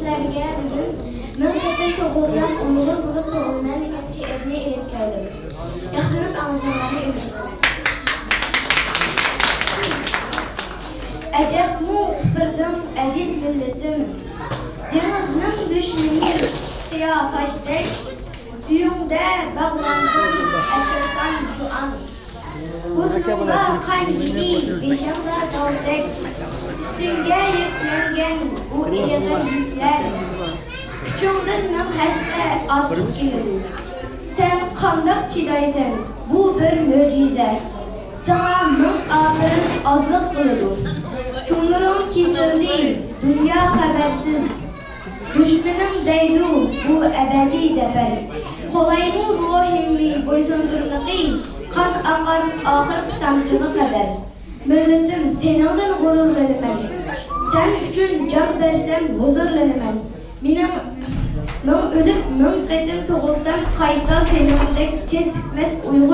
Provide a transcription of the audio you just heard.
sizlerge bugün men qetin to'g'ilsam uyg'ur bo'lib tug'ilman degan she'rni elib keldim. Yoqtirib anlashlarini umid qilaman. Ajabmu firdim aziz millatim, dengizning dushmani qiyo toshdek, uyingda bog'landim asasan shu an. Burnumda qon gibi beshimda dovdek, üstünge yüklengen bu iğin yükler. Küçüğünden men hasta artık gelirim. Sen kandak çidaysan, bu bir mucize. Sana men ağırın azlık kılırım. Tümürün kesildi, dünya habersiz. Düşmanım deydu bu ebedi zafer. Kolayımı ruhimi boysundurmakı, kan akar ahir tamçığı kadar. Milletim seninle gururlanıman. Sen üçün can versem huzurlanıman. Men ölüp men qetim to'g'ilsam qayta seningdek tez bitmas uyg'ur